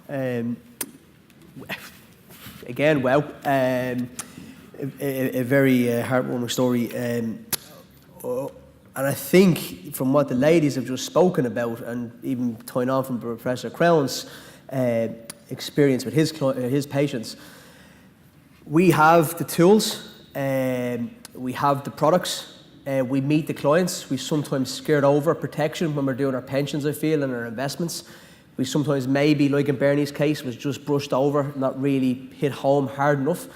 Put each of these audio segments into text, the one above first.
Again, wow. A very heartwarming story. And I think from what the ladies have just spoken about, and even tying on from Professor Crown's experience with his patients, we have the tools, we have the products, we meet the clients. We sometimes scared over protection when we're doing our pensions, I feel, and our investments. We sometimes maybe, like in Bernie's case, was just brushed over, not really hit home hard enough.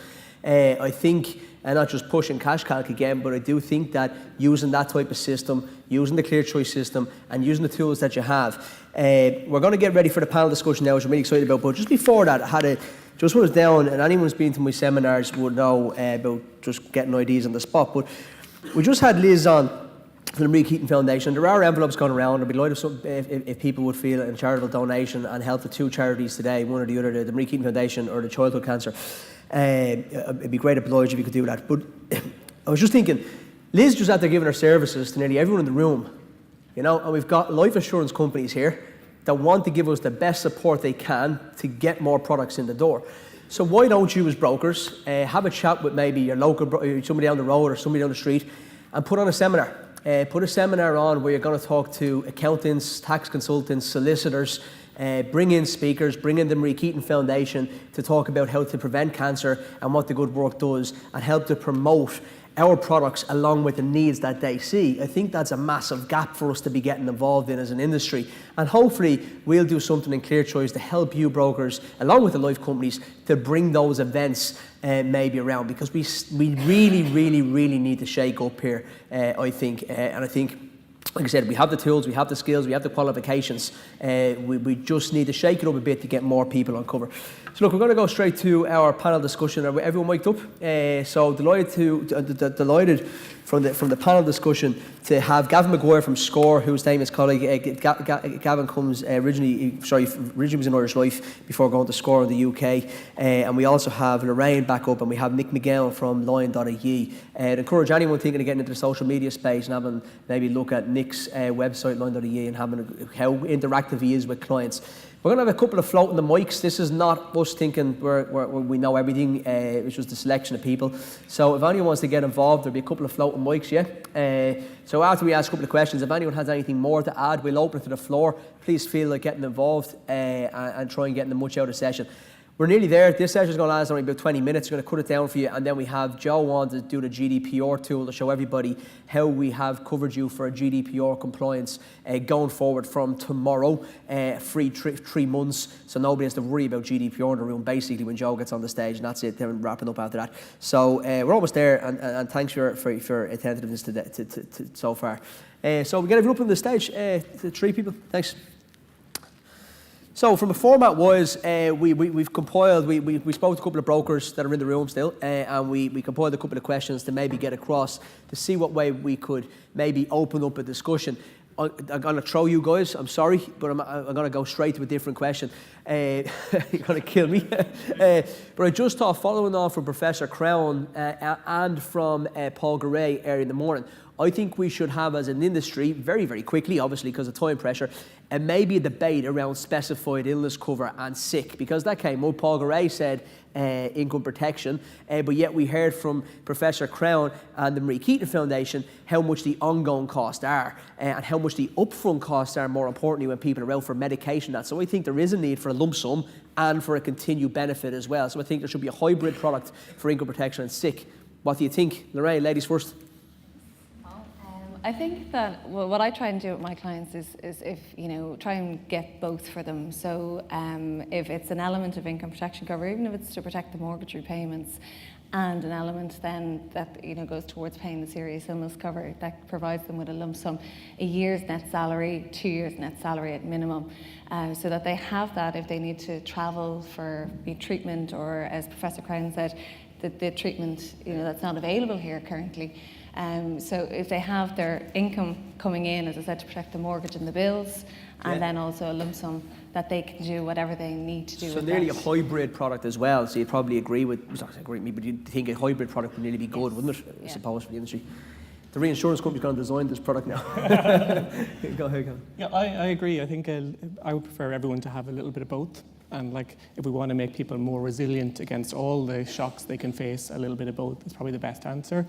I think, and not just pushing cash calc again, but I do think that using that type of system, using the ClearChoice system, and using the tools that you have. We're going to get ready for the panel discussion now, which I'm really excited about. But just before that, just when I was down, and anyone who's been to my seminars would know about just getting ideas on the spot. But we just had Liz on from the Marie Keaton Foundation. There are envelopes going around. I'd be delighted if people would feel a charitable donation and help the two charities today, one or the other, the Marie Keaton Foundation or the Childhood Cancer. It'd be great obliged if you could do that. But I was just thinking, Liz just out there giving her services to nearly everyone in the room, you know, and we've got life assurance companies here that want to give us the best support they can to get more products in the door. So why don't you as brokers have a chat with maybe your local, somebody down the road or somebody down the street, and put on a seminar. Put a seminar on where you're going to talk to accountants, tax consultants, solicitors, bring in speakers, bring in the Marie Keaton Foundation to talk about how to prevent cancer and what the good work does, and help to promote our products along with the needs that they see. I think that's a massive gap for us to be getting involved in as an industry. And hopefully we'll do something in ClearChoice to help you brokers, along with the life companies, to bring those events maybe around, because we really, really, really need to shake up here, I think. And I think, like I said, we have the tools, we have the skills, we have the qualifications. We just need to shake it up a bit to get more people on cover. So look, we're going to go straight to our panel discussion. Are everyone mic'd up? So delighted from the panel discussion to have Gavin Maguire from SCORE, whose name is colleague. Gavin comes originally was in Irish Life before going to SCORE in the UK. And we also have Lorraine back up, and we have McGowan from Lion.ie. I'd encourage anyone thinking of getting into the social media space and having maybe look at Nick's website, Lion.ie, and having how interactive he is with clients. We're going to have a couple of floating the mics. This is not us thinking we know everything. It's just a selection of people. So if anyone wants to get involved, there'll be a couple of floating mics, yeah? So after we ask a couple of questions, if anyone has anything more to add, we'll open it to the floor. Please feel like getting involved and try and get the much out of the session. We're nearly there. This session is going to last only about 20 minutes. We're going to cut it down for you, and then we have Joe on to do the GDPR tool to show everybody how we have covered you for a GDPR compliance going forward from tomorrow, free 3 months, so nobody has to worry about GDPR in the room, basically, when Joe gets on the stage, and that's it, then wrapping up after that. So we're almost there, and thanks for attentiveness to so far. So we get everyone up on the stage, to 3 people. Thanks. So from a format-wise, we've compiled, we spoke to a couple of brokers that are in the room still, and we compiled a couple of questions to maybe get across to see what way we could maybe open up a discussion. I'm going to throw you guys, I'm sorry, but I'm going to go straight to a different question. You're going to kill me. But I just thought, following on from Professor Crown and from Paul Garay earlier in the morning, I think we should have, as an industry, very, very quickly, obviously because of time pressure, and maybe a debate around specified illness cover and sick, because that came up. Paul Garay said income protection, but yet we heard from Professor Crown and the Marie Keaton Foundation how much the ongoing costs are, and how much the upfront costs are, more importantly, when people are out for medication. So I think there is a need for a lump sum and for a continued benefit as well. So I think there should be a hybrid product for income protection and sick. What do you think? Lorraine, ladies first. I think that what I try and do with my clients is if, try and get both for them. So if it's an element of income protection cover, even if it's to protect the mortgage repayments, and an element then that goes towards paying the serious illness cover that provides them with a lump sum, a year's net salary, 2 years net salary at minimum, so that they have that if they need to travel for treatment, or as Professor Crown said, the treatment that's not available here currently. So if they have their income coming in, as I said, to protect the mortgage and the bills, and then also a lump sum that they can do whatever they need to do. So nearly a hybrid product as well. So you'd probably agree with me, but you'd think a hybrid product would nearly be good, wouldn't it? I suppose, for the industry. The reinsurance company's going to design this product now. Go ahead, Gavin. Yeah, I agree. I think I would prefer everyone to have a little bit of both. And like, if we want to make people more resilient against all the shocks they can face, a little bit of both is probably the best answer.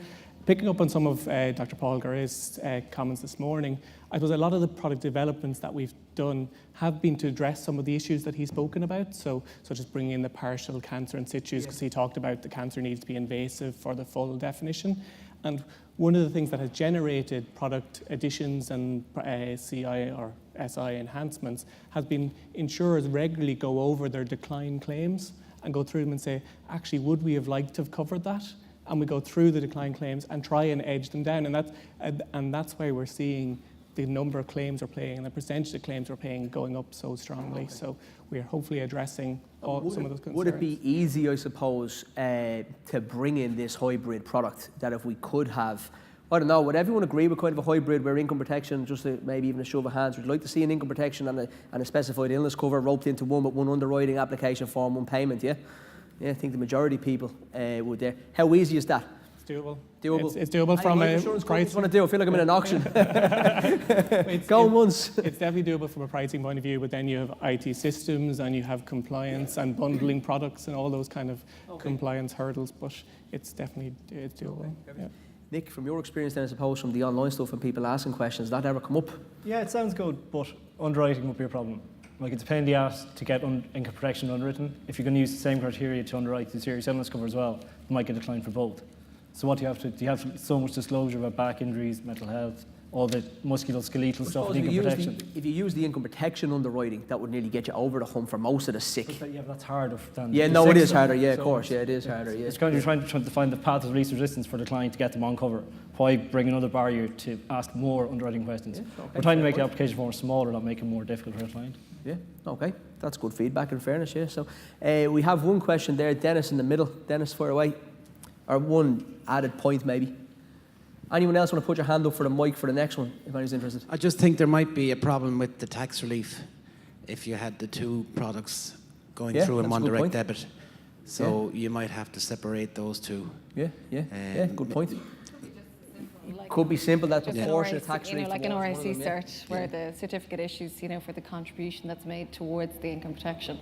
Picking up on some of Dr. Paul Garay's comments this morning, I suppose a lot of the product developments that we've done have been to address some of the issues that he's spoken about. So such as bringing in the partial cancer in situ, because he talked about the cancer needs to be invasive for the full definition. And one of the things that has generated product additions and CI or SI enhancements has been insurers regularly go over their decline claims and go through them and say, actually, would we have liked to have covered that? And we go through the decline claims and try and edge them down. And that's why we're seeing the number of claims we're paying and the percentage of claims we're paying going up so strongly. Okay. So we're hopefully addressing some of those concerns. Would it be easy, I suppose, to bring in this hybrid product, that if we could have, I don't know, would everyone agree with kind of a hybrid where income protection, just maybe even a show of hands, would you like to see an income protection and a specified illness cover roped into one with one underwriting application form, one payment, yeah? Yeah, I think the majority of people would there. How easy is that? It's doable. Doable. It's doable from a price. Want to do? I feel like I'm in an auction. Going once. It's definitely doable from a pricing point of view, but then you have IT systems and you have compliance and bundling products and all those kind of compliance hurdles. But it's definitely doable. Okay. Yeah. Nick, from your experience then, I suppose, from the online stuff and people asking questions, did that ever come up? Yeah, it sounds good, but underwriting would be a problem. Like, it's a pain in the ass to get income protection underwritten. If you're going to use the same criteria to underwrite the serious illness cover as well, you might get a decline for both. So what do you have so much disclosure about back injuries, mental health, all the musculoskeletal stuff with income protection. If you use the income protection underwriting, that would nearly get you over the hump for most of the sick. Yeah, but that's harder than... Yeah, no, it is harder, yeah, of course, yeah, it is harder, yeah. It's kind of you're trying to find the path of least resistance for the client to get them on cover. Why bring another barrier to ask more underwriting questions? Yeah, okay. We're trying to make the application form smaller, not make it more difficult for the client. Yeah, okay, that's good feedback in fairness, yeah. So we have one question there, Dennis in the middle. Dennis, fire away. Or one added point maybe. Anyone else want to put your hand up for the mic for the next one, if anyone's interested? I just think there might be a problem with the tax relief if you had the two products going through in one direct debit. So you might have to separate those two. Yeah, good point. Could be simple, that's a portion of tax relief. Like an RIC cert where the certificate issues, for the contribution that's made towards the income protection.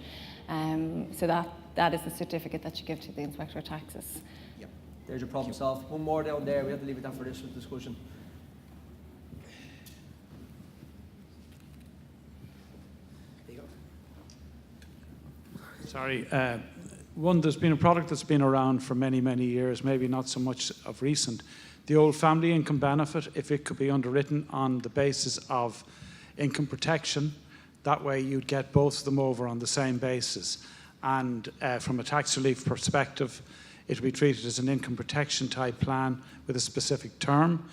So that is the certificate that you give to the Inspector of Taxes. Yep. There's your problem solved. One more down there. We have to leave it down for this discussion. There you go. Sorry. There's been a product that's been around for many, many years, maybe not so much of recent. The old family income benefit, if it could be underwritten on the basis of income protection, that way you'd get both of them over on the same basis. And from a tax relief perspective, it would be treated as an income protection type plan with a specific term.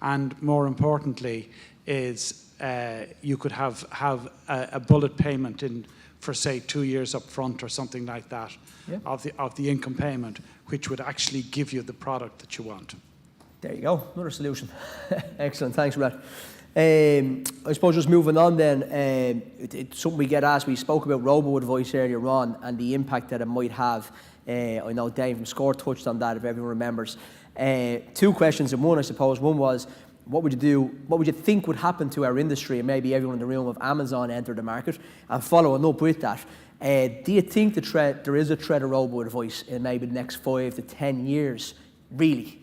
And more importantly is you could have a bullet payment in for say 2 years up front or something like that of the income payment, which would actually give you the product that you want. There you go, another solution. Excellent, thanks for that. I suppose just moving on then, it's something we get asked. We spoke about robo-advice earlier on and the impact that it might have. I know Dave from SCORE touched on that, if everyone remembers. Two questions in one, I suppose. One was, what would you think would happen to our industry, and maybe everyone in the room, if Amazon entered the market? And following up with that, do you think there is a threat of robo-advice in maybe the next 5 to 10 years, really?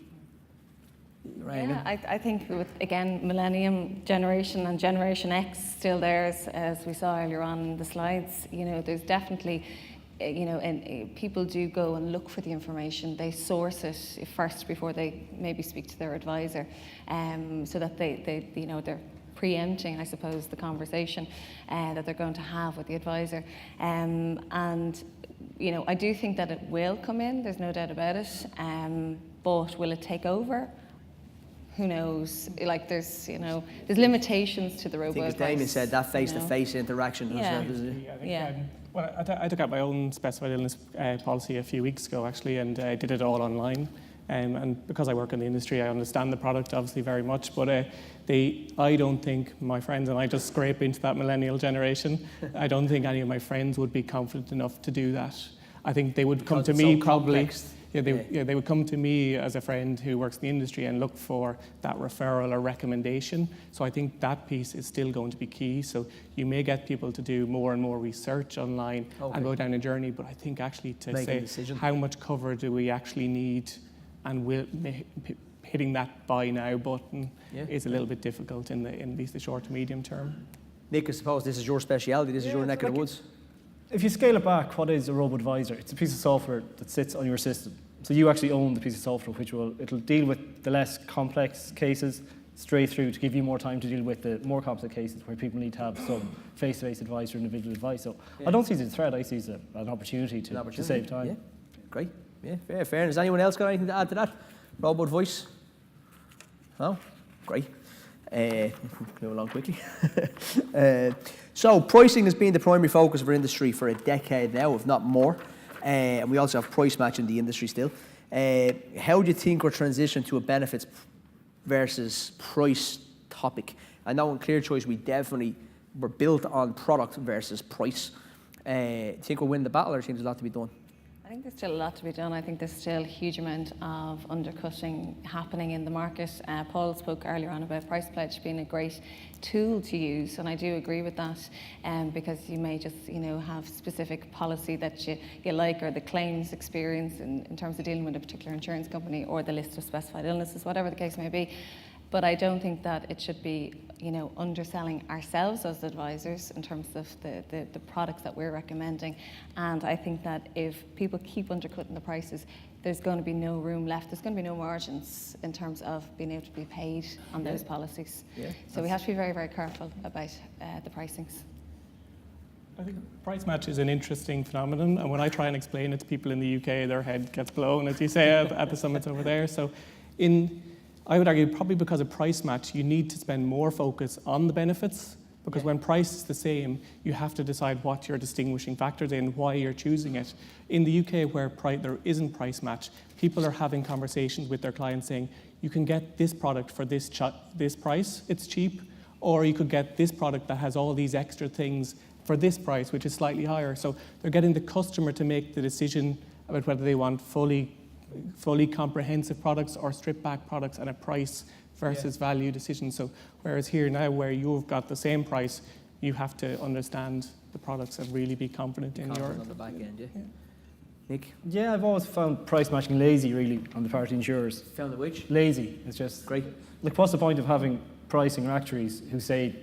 Yeah, I think with, again, Millennium generation and Generation X still there, as we saw earlier on in the slides, there's definitely, and people do go and look for the information. They source it first before they maybe speak to their advisor, so that they're preempting, I suppose, the conversation that they're going to have with the advisor. And, I do think that it will come in, there's no doubt about it, but will it take over? Who knows? Like there's limitations to the robot. I think as Damien said, that face-to-face interaction. Well, I took out my own specified illness policy a few weeks ago actually, and I did it all online. And because I work in the industry, I understand the product obviously very much. But I don't think my friends, and I just scrape into that millennial generation, I don't think any of my friends would be confident enough to do that. I think they would come to me probably. they would come to me as a friend who works in the industry and look for that referral or recommendation. So I think that piece is still going to be key. So you may get people to do more and more research online and go down a journey, but I think actually to say how much cover do we actually need, and hitting that buy now button is a little bit difficult in at least the short to medium term. Nick, I suppose this is your speciality, this is your neck of the woods. If you scale it back, what is a robo-advisor? It's a piece of software that sits on your system. So you actually own the piece of software, which it'll deal with the less complex cases straight through to give you more time to deal with the more complex cases where people need to have some face-to-face advice or individual advice. So I don't see it as a threat, I see it as an opportunity to save time. Yeah, great. Yeah, fair. Has anyone else got anything to add to that? Robo-advice? No? Great. Go along quickly. So pricing has been the primary focus of our industry for a decade now, if not more. And we also have price match in the industry still. How do you think we're transitioning to a benefits versus price topic? I know in ClearChoice we're built on product versus price. Do you think we'll win the battle, or do you think there's a lot to be done? I think there's still a lot to be done. I think there's still a huge amount of undercutting happening in the market. Paul spoke earlier on about Price Pledge being a great tool to use, and I do agree with that, because you may just have specific policy that you like, or the claims experience in terms of dealing with a particular insurance company, or the list of specified illnesses, whatever the case may be. But I don't think that it should be, underselling ourselves as advisors in terms of the products that we're recommending. And I think that if people keep undercutting the prices, there's going to be no room left. There's going to be no margins in terms of being able to be paid on those policies. Yeah, so we have to be very, very careful about the pricings. I think price match is an interesting phenomenon, and when I try and explain it to people in the UK, their head gets blown, as you say, at the summits over there. So I would argue probably because of price match, you need to spend more focus on the benefits, because when price is the same, you have to decide what your distinguishing factors and why you're choosing it. In the UK, where there isn't price match, people are having conversations with their clients saying, you can get this product for this price, it's cheap, or you could get this product that has all these extra things for this price, which is slightly higher. So they're getting the customer to make the decision about whether they want fully comprehensive products or stripped back products, and a price versus value decision. So whereas here now, where you've got the same price, you have to understand the products and really be confident in your... on the back end, Nick? Yeah, I've always found price matching lazy, really, on the part of the insurers. Found the which? Lazy. It's just... Great. Like, what's the point of having pricing or actuaries who say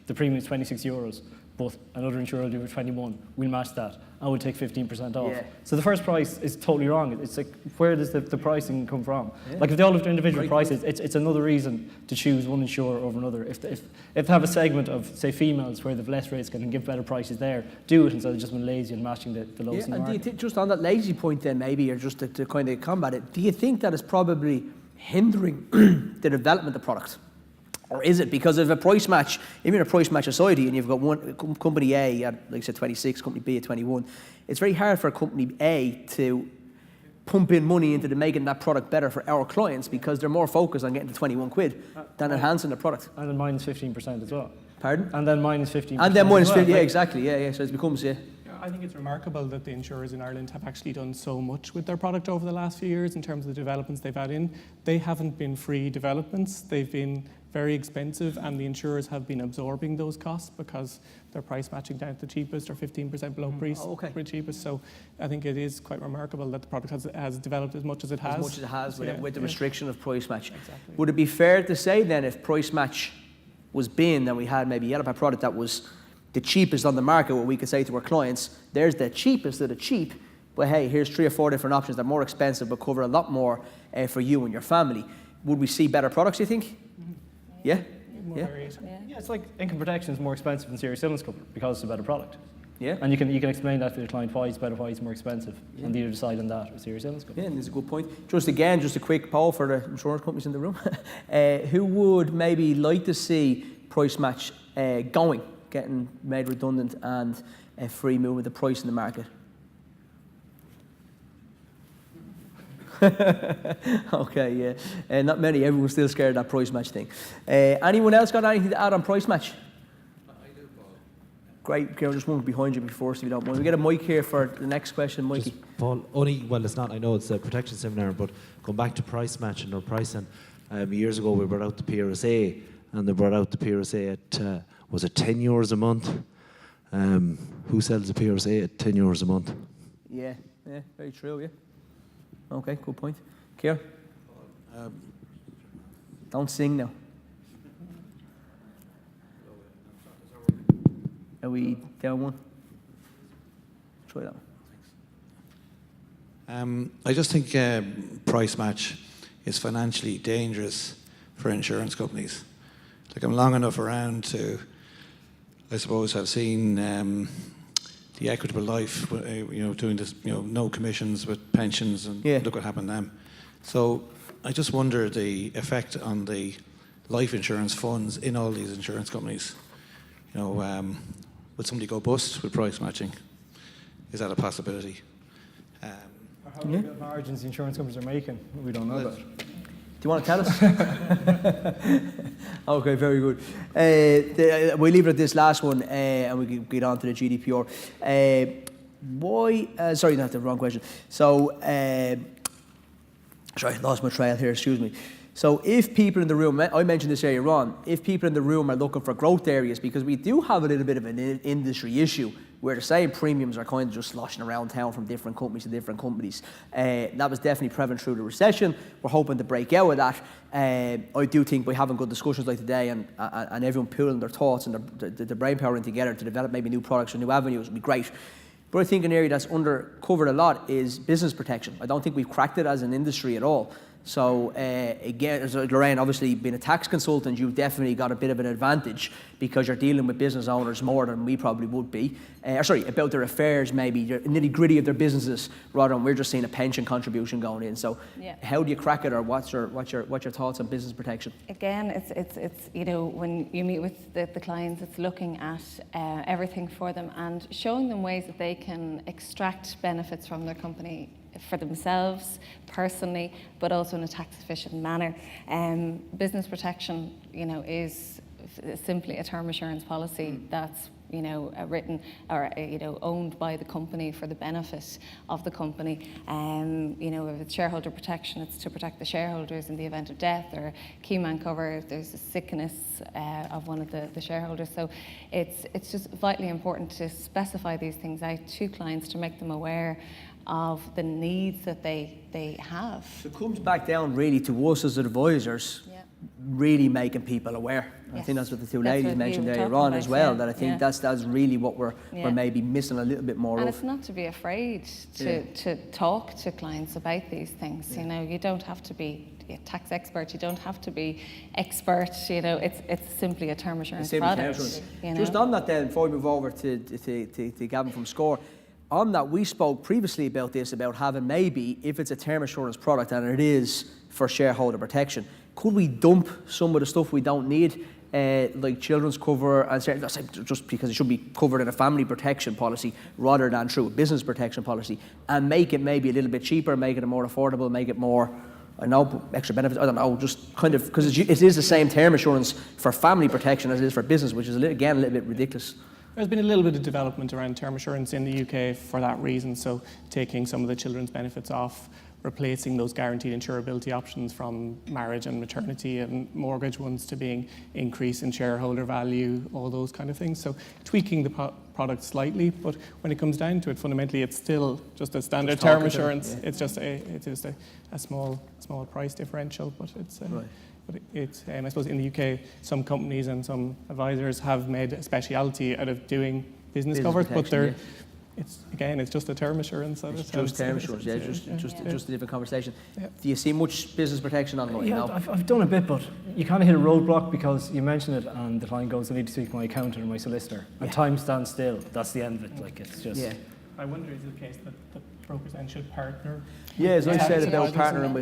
the premium is €26, but another insurer will do it for 21, we'll match that, and we'll take 15% off. Yeah. So the first price is totally wrong. It's like, where does the pricing come from? Yeah. Like, if they all have their individual prices, it's another reason to choose one insurer over another. If they have a segment of, say, females where they've less risk and can give better prices there, do it instead of just being lazy and matching the lowest in the market. Do you just on that lazy point then, maybe, or just to kind of combat it, do you think that is probably hindering the development of the product? Or is it because of a price match, even a price match society, and you've got one company A at, like I said, 26, company B at 21, it's very hard for company A to pump in money into making that product better for our clients, because they're more focused on getting to 21 quid than enhancing the product. And then minus 15% as well. Pardon? And then minus 15%. And then minus 15, yeah, exactly, yeah. So it becomes, I think it's remarkable that the insurers in Ireland have actually done so much with their product over the last few years in terms of the developments they've had in. They haven't been free developments. They've been very expensive, and the insurers have been absorbing those costs because they're price matching down to the cheapest or 15% below the cheapest. So I think it is quite remarkable that the product has developed as much as it has. As much as it has, with the restriction of price match. Exactly. Would it be fair to say then, if price match was bin, then we had maybe a Yellowpack product that was the cheapest on the market, what we could say to our clients, there's the cheapest of the cheap, but hey, here's 3 or 4 different options that are more expensive but cover a lot more for you and your family. Would we see better products, you think? Yeah? Yeah, it's like income protection is more expensive than serious illness cover because it's a better product. Yeah. And you can explain that to the client why it's better, why it's more expensive, and either decide on that or serious illness cover. Yeah, and there's a good point. Just a quick poll for the insurance companies in the room. Who would maybe like to see price match getting made redundant and free movement of price in the market? Okay, yeah. Not many. Everyone's still scared of that price match thing. Anyone else got anything to add on price match? I do, Paul. Great, Kieran, just one behind you before, so if you don't mind. We get a mic here for the next question, Mikey. Just, Paul, well, it's not, I know it's a protection seminar, but going back to price matching or pricing, years ago we brought out the PRSA, and they brought out the PRSA at, was it €10 a month? Who sells the PRSA at €10 a month? Yeah, very true, yeah. Okay, good point. Kieran? Don't sing now. Are we down one? Try that one. I just think price match is financially dangerous for insurance companies. Like, I'm long enough around to, I suppose, have seen the Equitable Life, doing this, no commissions with pensions, and look what happened to them. So I just wonder the effect on the life insurance funds in all these insurance companies. Would somebody go bust with price matching? Is that a possibility? How many margins the insurance companies are making? We don't know that. Do you want to tell us? Okay, very good. We'll leave it at this last one, and we can get on to the GDPR. Sorry, that's the wrong question. So, sorry, lost my trail here, excuse me. So if people in the room, I mentioned this earlier on, if people in the room are looking for growth areas, because we do have a little bit of an industry issue where the same premiums are kind of just sloshing around town from different companies to different companies. That was definitely prevalent through the recession. We're hoping to break out of that. I do think by having good discussions like today and everyone pooling their thoughts and the brain powering together to develop maybe new products or new avenues would be great. But I think an area that's undercovered a lot is business protection. I don't think we've cracked it as an industry at all. So again, as Lorraine, obviously being a tax consultant, you've definitely got a bit of an advantage because you're dealing with business owners more than we probably would be. About their affairs, maybe the nitty gritty of their businesses, rather than we're just seeing a pension contribution going in. So how do you crack it, or what's your thoughts on business protection? Again, it's when you meet with the clients, it's looking at everything for them and showing them ways that they can extract benefits from their company for themselves personally, but also in a tax efficient manner. Business protection, is simply a term assurance policy that's written or owned by the company for the benefit of the company. If it's shareholder protection, it's to protect the shareholders in the event of death, or key man cover if there's a sickness of one of the shareholders. So it's just vitally important to specify these things out to clients to make them aware of the needs that they have. So it comes back down really to us as advisors, really making people aware. Yes. I think that's what the two ladies mentioned earlier on as well, that I think that's really what we're maybe missing a little bit more of. And it's not to be afraid to talk to clients about these things. You don't have to be a tax expert, you don't have to be expert, it's simply a term assurance product. Just on that then, before we move over to Gavin from SCORE, on that, we spoke previously about this, about having maybe, if it's a term assurance product and it is for shareholder protection, could we dump some of the stuff we don't need, like children's cover, and just because it should be covered in a family protection policy rather than through a business protection policy, and make it maybe a little bit cheaper, make it more affordable, make it more, extra benefits, I don't know, just kind of, because it is the same term assurance for family protection as it is for business, which is, again, a little bit ridiculous. There's been a little bit of development around term assurance in the UK for that reason, so taking some of the children's benefits off, replacing those guaranteed insurability options from marriage and maternity and mortgage ones to being increase in shareholder value, all those kind of things. So tweaking the product slightly, but when it comes down to it, fundamentally it's still just a standard term assurance. It's just a small price differential, but it's right. But I suppose in the UK, some companies and some advisors have made a speciality out of doing business covers, but it's just a term assurance. It's just term assurance, just a different conversation. Yeah. Do you see much business protection online now? I've done a bit, but you kind of hit a roadblock because you mention it and the client goes, I need to speak to my accountant or my solicitor, and time stands still. That's the end of it. Like, it's just. Yeah. I wonder, is it the case that brokers then should partner? Yeah, as I said about partnering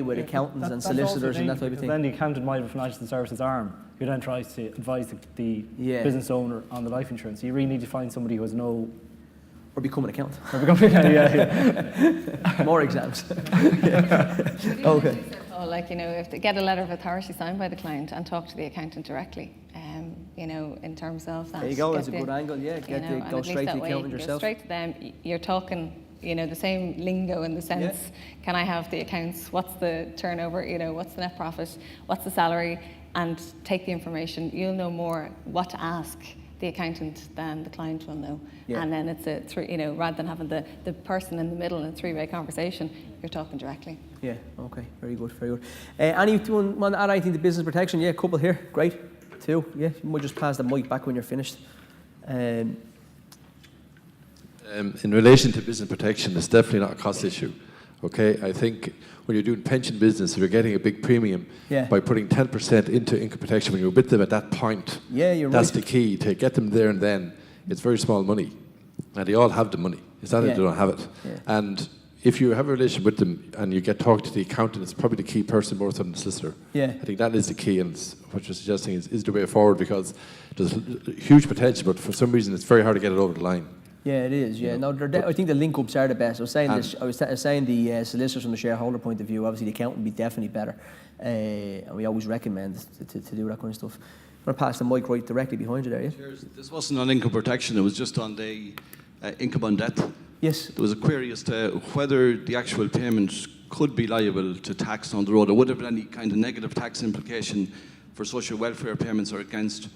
with accountants and solicitors and that type of thing. Then the accountant might have a financial services arm who then tries to advise the business owner on the life insurance. You really need to find somebody who has no. Or become an accountant. More exams. Okay. If to get a letter of authority signed by the client and talk to the accountant directly. in terms of that. There you go, that's a good angle, yeah. Go straight to the accountant yourself. Go straight to them. You're talking, the same lingo in the sense, can I have the accounts? What's the turnover? What's the net profit? What's the salary? And take the information. You'll know more what to ask the accountant than the client will know. Yeah. And then it's rather than having the person in the middle in a three-way conversation, you're talking directly. Yeah, okay, very good, very good. Anyone want to add anything to business protection? Yeah, a couple here, great. Two, yeah, you might just pass the mic back when you're finished. In relation to business protection, it's definitely not a cost issue. Okay, I think when you're doing pension business, you're getting a big premium by putting 10% into income protection when you're with them at that point. Yeah, you're That's right. the key, to get them there and then. It's very small money, and they all have the money. It's not that they don't have it. Yeah. And if you have a relationship with them and you get talked to the accountant, it's probably the key person more than the solicitor. Yeah. I think that is the key, and what you're suggesting is the way forward, because there's huge potential, but for some reason it's very hard to get it over the line. Yeah, it is. Yeah, no, I think the link-ups are the best. I was saying the solicitors from the shareholder point of view. Obviously, the accountant would be definitely better, and we always recommend to do that kind of stuff. I'm going to pass the mic right directly behind you there. Yeah. Cheers. This wasn't on income protection. It was just on the income on death. Yes. There was a query as to whether the actual payment could be liable to tax on the road, or would there be any kind of negative tax implication for social welfare payments, or against?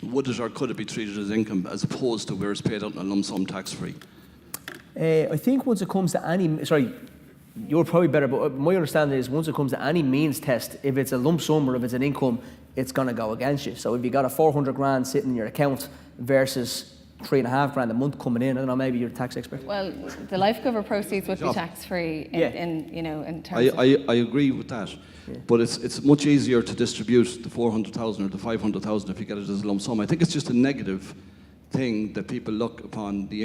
Would it or could it be treated as income as opposed to where it's paid out in a lump sum tax-free? I think once it comes to any, you're probably better, but my understanding is once it comes to any means test, if it's a lump sum or if it's an income, it's going to go against you. So if you got a 400 grand sitting in your account versus 3.5 grand a month coming in, I don't know, maybe you're a tax expert. Well, the life cover proceeds would be tax-free in terms of... I agree with that. Yeah. But it's much easier to distribute the 400,000 or the 500,000 if you get it as a lump sum. I think it's just a negative thing that people look upon the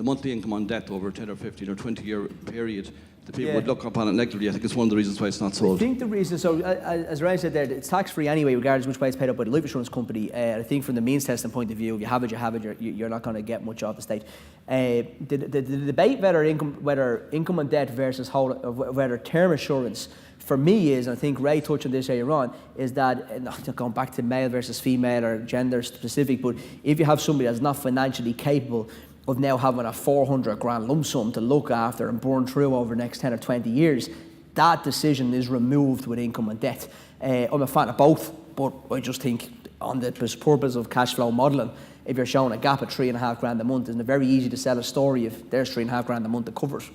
monthly income on death over a 10 or 15 or 20-year period. The people would look upon it negatively. I think it's one of the reasons why it's not sold. I think the reason, as Ryan said there, it's tax-free anyway, regardless of which way it's paid up by the life insurance company. I think from the means testing point of view, if you have it, you're not going to get much off the state. The debate whether income on debt versus whether term assurance, for me is, and I think Ray touched on this earlier on, is that, not going back to male versus female or gender specific, but if you have somebody that's not financially capable of now having a 400 grand lump sum to look after and burn through over the next 10 or 20 years, that decision is removed with income and debt. I'm a fan of both, but I just think on the purpose of cash flow modelling, if you're showing a gap of 3.5 grand a month, isn't it very easy to sell a story if there's 3.5 grand a month to cover it?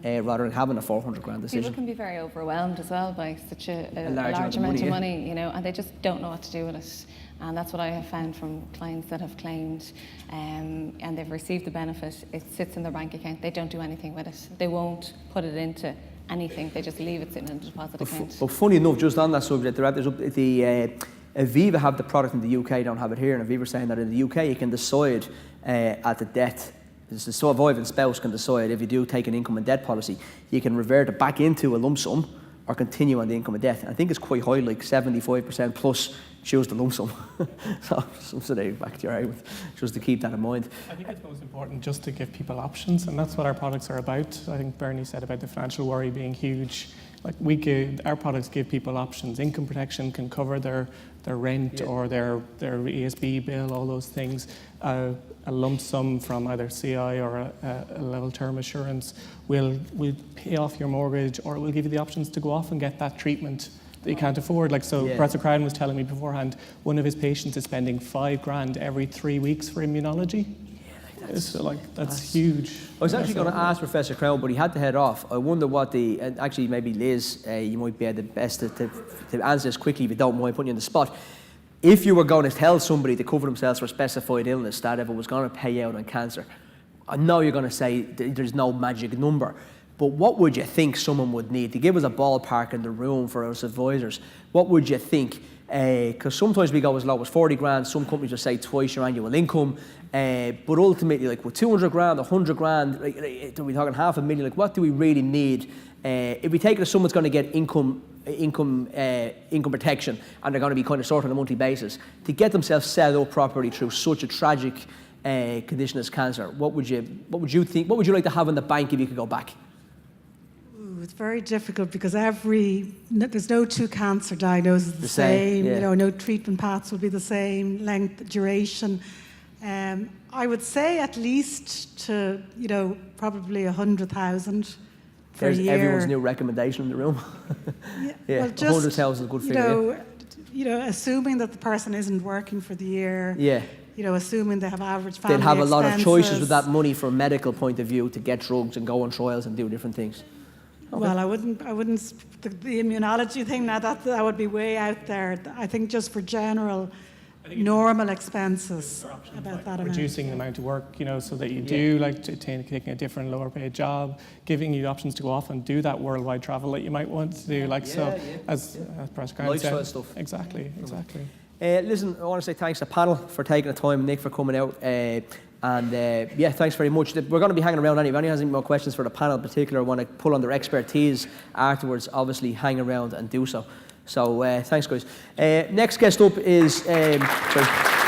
Rather than having a 400 grand decision. People can be very overwhelmed as well by such a large amount of money, and they just don't know what to do with it. And that's what I have found from clients that have claimed and they've received the benefit. It sits in their bank account. They don't do anything with it. They won't put it into anything. They just leave it sitting in a deposit account. But funny enough, just on that subject, the Aviva have the product in the UK, don't have it here, and Aviva saying that in the UK you can decide at the death. The surviving spouse can decide if you do take an income and debt policy, you can revert it back into a lump sum or continue on the income and debt. I think it's quite high, like 75% plus choose the lump sum. So something back to your eye with, just to keep that in mind. I think it's most important just to give people options, and that's what our products are about. I think Bernie said about the financial worry being huge. Like our products give people options. Income protection can cover their rent or their ESB bill, all those things. A lump sum from either CI or a level term assurance will pay off your mortgage, or it will give you the options to go off and get that treatment that you can't afford. Professor Crowden was telling me beforehand, one of his patients is spending 5 grand every 3 weeks for immunology. That's huge. I was actually going to ask Professor Crowden, but he had to head off. I wonder what actually maybe Liz, you might be the best to answer this quickly if you don't mind putting you on the spot. If you were going to tell somebody to cover themselves for a specified illness, that if it was going to pay out on cancer, I know you're going to say there's no magic number, but what would you think someone would need? To give us a ballpark in the room for us advisors, what would you think? Because sometimes we go as low as 40 grand, some companies will say twice your annual income, but ultimately, with 200 grand, 100 grand, are we talking $500,000? What do we really need? If we take it as someone's going to get income protection and they're going to be kind of sorted on a monthly basis, to get themselves set up properly through such a tragic condition as cancer, what would you think? What would you like to have in the bank if you could go back? It's very difficult because there's no two cancer diagnoses the same. Yeah. You know, no treatment paths will be the same, length, duration. I would say at least to, you know, probably 100,000 for a year. Everyone's new recommendation in the room. Well, 100,000 is a good figure. You know, assuming that the person isn't working for the year. Yeah. You know, assuming they have average family They'll have a lot of choices expenses. with that money from a medical point of view to get drugs and go on trials and do different things. Okay. Well, I wouldn't. The immunology thing, now that would be way out there. I think just for general, normal expenses, about that amount. Reducing the amount of work, you know, so that you do like taking a different lower paid job, giving you options to go off and do that worldwide travel that you might want to do. As Professor Grant said. Lifestyle stuff. Exactly. Listen, I want to say thanks to the panel for taking the time, Nick for coming out. Thanks very much. We're going to be hanging around anyway. If anyone has any more questions for the panel in particular, want to pull on their expertise afterwards, obviously hang around and do so. So thanks, guys. Next guest up is... sorry.